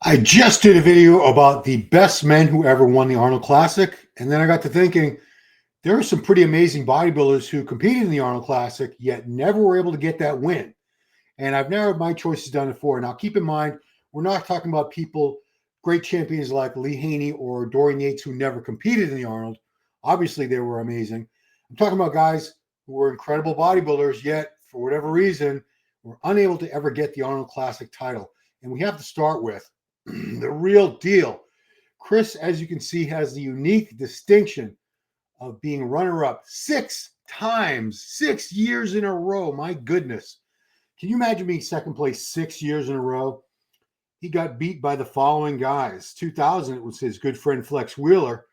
I just did a video about the best men who ever won the Arnold Classic, and then I got to thinking there are some pretty amazing bodybuilders who competed in the Arnold Classic yet never were able to get that win. And I've narrowed my choices down to four. Now, keep in mind, we're not talking about people, great champions like Lee Haney or Dorian Yates, who never competed in the Arnold. Obviously, they were amazing. I'm talking about guys who were incredible bodybuilders, yet for whatever reason, were unable to ever get the Arnold Classic title. And we have to start with the real deal. Chris, as you can see, has the unique distinction of being runner-up 6 times, 6 years in a row. My goodness. Can you imagine being second place 6 years in a row? He got beat by the following guys. 2000, it was his good friend Flex Wheeler.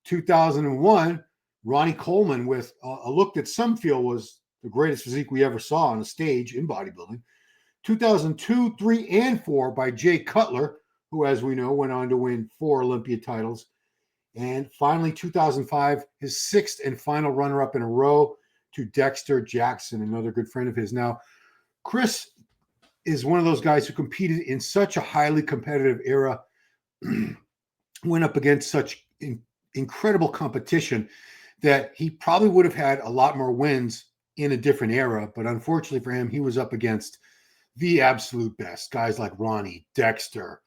2001, Ronnie Coleman with a look that some feel was the greatest physique we ever saw on a stage in bodybuilding. 2002, 3, and 4 by Jay Cutler, who, as we know, went on to win 4 Olympia titles. And finally, 2005, his 6th and final runner-up in a row to Dexter Jackson, another good friend of his. Now, Chris is one of those guys who competed in such a highly competitive era, went up against such incredible competition that he probably would have had a lot more wins in a different era. But unfortunately for him, he was up against the absolute best, guys like Ronnie, Dexter,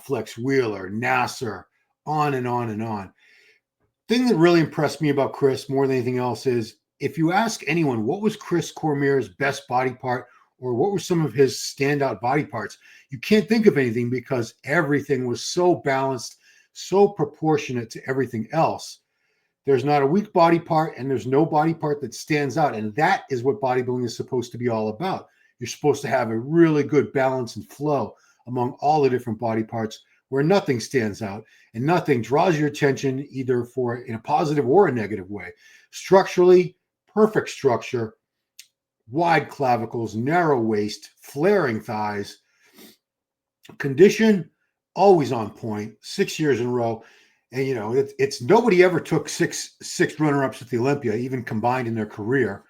Flex Wheeler, Nasser, on and on and on. Thing that really impressed me about Chris more than anything else is if you ask anyone, what was Chris Cormier's best body part or what were some of his standout body parts, you can't think of anything because everything was so balanced, so proportionate to everything else. There's not a weak body part and there's no body part that stands out. And that is what bodybuilding is supposed to be all about. You're supposed to have a really good balance and flow among all the different body parts where nothing stands out and nothing draws your attention either for in a positive or a negative way. Structurally, perfect structure, wide clavicles, narrow waist, flaring thighs. Condition, always on point, 6 years in a row. And, you know, it's nobody ever took six runner-ups at the Olympia, even combined in their career.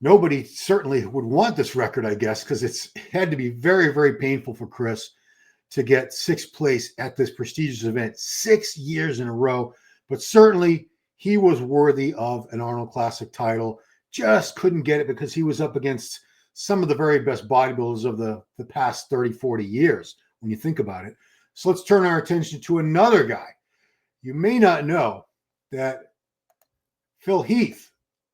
Nobody certainly would want this record, I guess, because it had to be very, very painful for Chris to get 6th place at this prestigious event 6 years in a row. But certainly he was worthy of an Arnold Classic title. Just couldn't get it because he was up against some of the very best bodybuilders of the past 30, 40 years, when you think about it. So let's turn our attention to another guy. You may not know that Phil Heath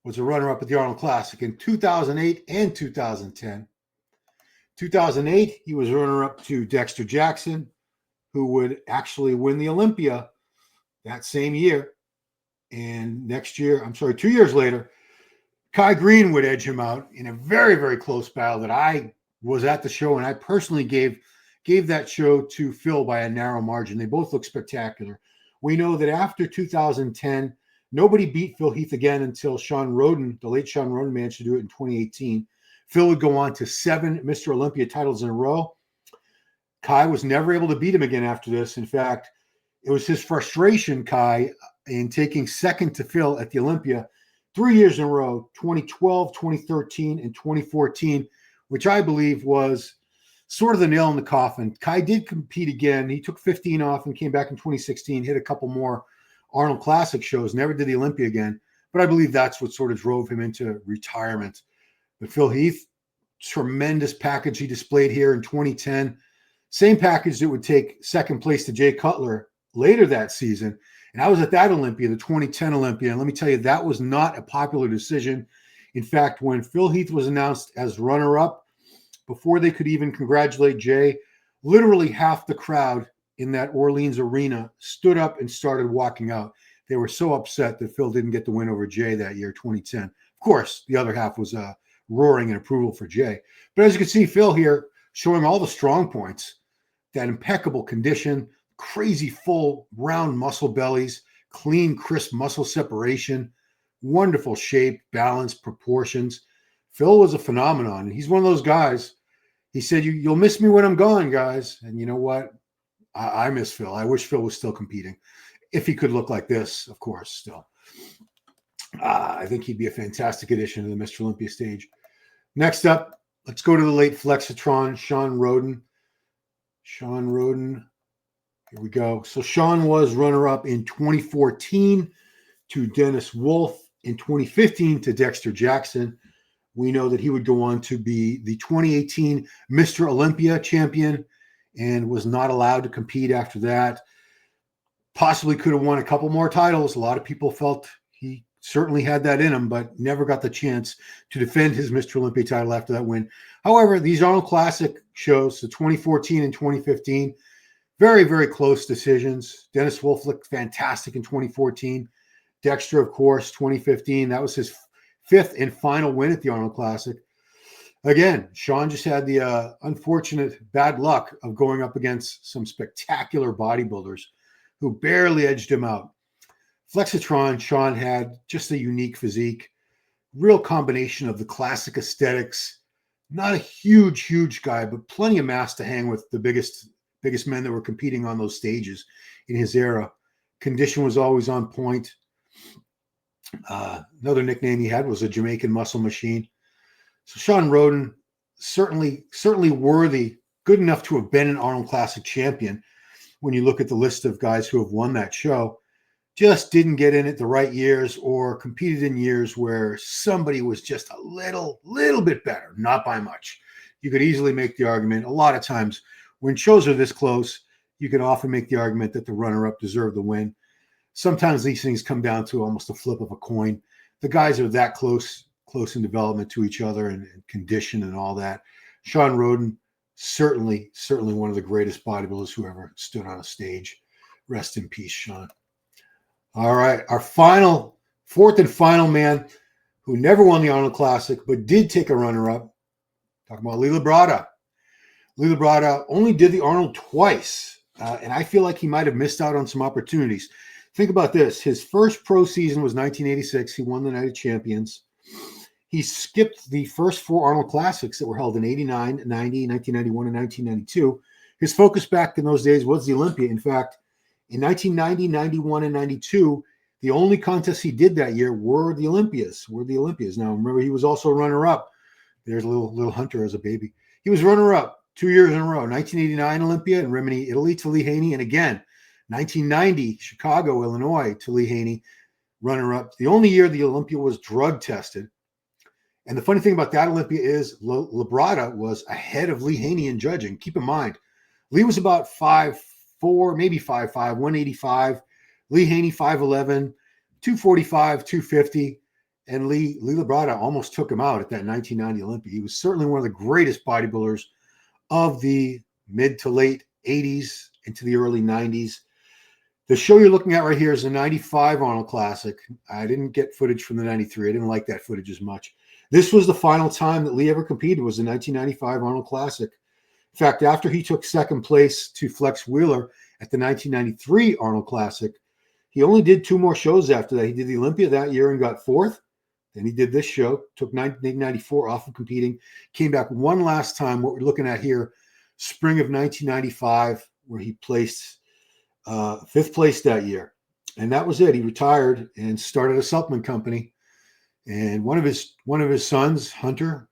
was a runner-up at the Arnold Classic in 2008 and 2010. 2008, he was runner-up to Dexter Jackson, who would actually win the Olympia that same year. And 2 years later, Kai Green would edge him out in a very, very close battle that I was at the show, and I personally gave that show to Phil by a narrow margin. They both look spectacular. We know that after 2010, nobody beat Phil Heath again until Shawn Rhoden, the late Shawn Rhoden, managed to do it in 2018. Phil would go on to 7 Mr. Olympia titles in a row. Kai was never able to beat him again after this. In fact, it was his frustration, Kai, in taking second to Phil at the Olympia 3 years in a row, 2012, 2013, and 2014, which I believe was sort of the nail in the coffin. Kai did compete again. He took 15 off and came back in 2016, hit a couple more Arnold Classic shows, never did the Olympia again. But I believe that's what sort of drove him into retirement. But Phil Heath, tremendous package he displayed here in 2010. Same package that would take second place to Jay Cutler later that season. And I was at that Olympia, the 2010 Olympia. And let me tell you, that was not a popular decision. In fact, when Phil Heath was announced as runner-up, before they could even congratulate Jay, literally half the crowd in that Orleans arena stood up and started walking out. They were so upset that Phil didn't get the win over Jay that year, 2010. Of course, the other half was roaring in approval for Jay. But as you can see, Phil here showing all the strong points, that impeccable condition, crazy full round muscle bellies, clean, crisp muscle separation, wonderful shape, balance, proportions. Phil was a phenomenon. And he's one of those guys. He said, you'll miss me when I'm gone, guys. And you know what? I miss Phil. I wish Phil was still competing. If he could look like this, of course, still. I think he'd be a fantastic addition to the Mr. Olympia stage. Next up, let's go to the late Flexitron, Shawn Rhoden. Shawn Rhoden. Here we go. So Shawn was runner-up in 2014 to Dennis Wolf, in 2015 to Dexter Jackson. We know that he would go on to be the 2018 Mr. Olympia champion and was not allowed to compete after that. Possibly could have won a couple more titles. A lot of people felt he certainly had that in him, but never got the chance to defend his Mr. Olympia title after that win. However, these Arnold Classic shows, the 2014 and 2015, very, very close decisions. Dennis Wolf looked fantastic in 2014. Dexter, of course, 2015. That was his fifth and final win at the Arnold Classic. Again, Shawn just had the unfortunate bad luck of going up against some spectacular bodybuilders who barely edged him out. Flexitron, Shawn had just a unique physique, real combination of the classic aesthetics. Not a huge guy, but plenty of mass to hang with the biggest men that were competing on those stages in his era. Condition was always on point. Another nickname he had was a Jamaican muscle machine. So Shawn Rhoden, certainly worthy, good enough to have been an Arnold Classic champion. When you look at the list of guys who have won that show, just didn't get in it the right years or competed in years where somebody was just a little bit better, not by much. You could easily make the argument a lot of times when shows are this close, you can often make the argument that the runner-up deserved the win. Sometimes these things come down to almost a flip of a coin. The guys are that close in development to each other and condition and all that. Shawn Rhoden, certainly one of the greatest bodybuilders who ever stood on a stage. Rest in peace, Shawn. All right, our fourth and final man who never won the Arnold Classic but did take a runner-up. Talking about Lee Labrada. Lee Labrada only did the Arnold twice, and I feel like he might have missed out on some opportunities. Think about this. His first pro season was 1986. He won the Night of Champions. He skipped the first four Arnold Classics that were held in 89, 90, 1991, and 1992. His focus back in those days was the Olympia. In fact, in 1990, 91, and 92, the only contests he did that year were the Olympias. Now, remember, he was also runner-up. There's a little Hunter as a baby. He was runner-up 2 years in a row. 1989 Olympia in Rimini, Italy to Lee Haney. And again, 1990 Chicago, Illinois to Lee Haney, runner-up. The only year the Olympia was drug tested. And the funny thing about that Olympia is Labrada was ahead of Lee Haney in judging. Keep in mind, Lee was about 5'4", maybe 5'5", 185. Lee Haney, 5'11", 245, 250. And Lee Labrada almost took him out at that 1990 Olympia. He was certainly one of the greatest bodybuilders of the mid to late 80s into the early 90s. The show you're looking at right here is the 95 Arnold Classic. I didn't get footage from the 93. I didn't like that footage as much. This was the final time that Lee ever competed, was the 1995 Arnold Classic. In fact, after he took second place to Flex Wheeler at the 1993 Arnold Classic, he only did two more shows after that. He did the Olympia that year and got fourth. Then he did this show, took 1994 off of competing, came back one last time, what we're looking at here, spring of 1995, where he placed fifth place that year. And that was it. He retired and started a supplement company. And one of his sons, Hunter,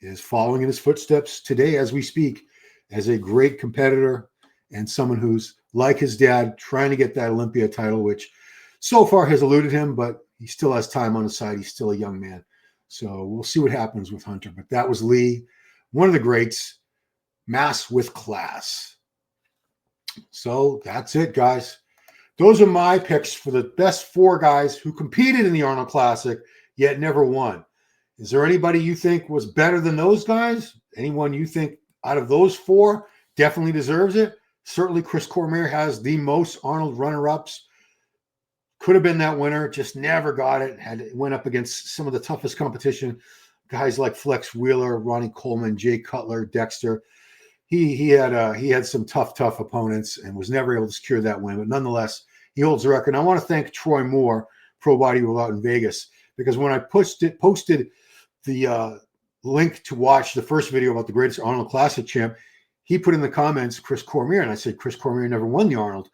is following in his footsteps today as we speak as a great competitor and someone who's, like his dad, trying to get that Olympia title, which so far has eluded him, but he still has time on his side. He's still a young man. So we'll see what happens with Hunter. But that was Lee, one of the greats, mass with class. So that's it, guys. Those are my picks for the best four guys who competed in the Arnold Classic, yet never won. Is there anybody you think was better than those guys? Anyone you think out of those four definitely deserves it? Certainly Chris Cormier has the most Arnold runner-ups. Could have been that winner, just never got it. Went up against some of the toughest competition. Guys like Flex Wheeler, Ronnie Coleman, Jay Cutler, Dexter. He had some tough opponents and was never able to secure that win. But nonetheless, he holds the record. And I want to thank Troy Moore, Pro Bodybuilder out in Vegas, because when I posted the link to watch the first video about the greatest Arnold Classic champ, he put in the comments Chris Cormier, and I said Chris Cormier never won the Arnold.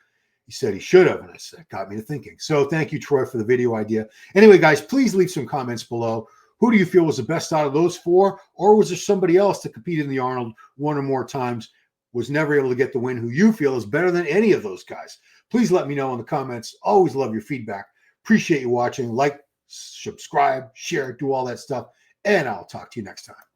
He said he should have, and I said, got me to thinking. So thank you, Troy, for the video idea. Anyway, guys, please leave some comments below. Who do you feel was the best out of those four, or was there somebody else that competed in the Arnold one or more times? was never able to get the win, who you feel is better than any of those guys. Please let me know in the comments. Always love your feedback. Appreciate you watching. Like, subscribe, share, do all that stuff. And I'll talk to you next time.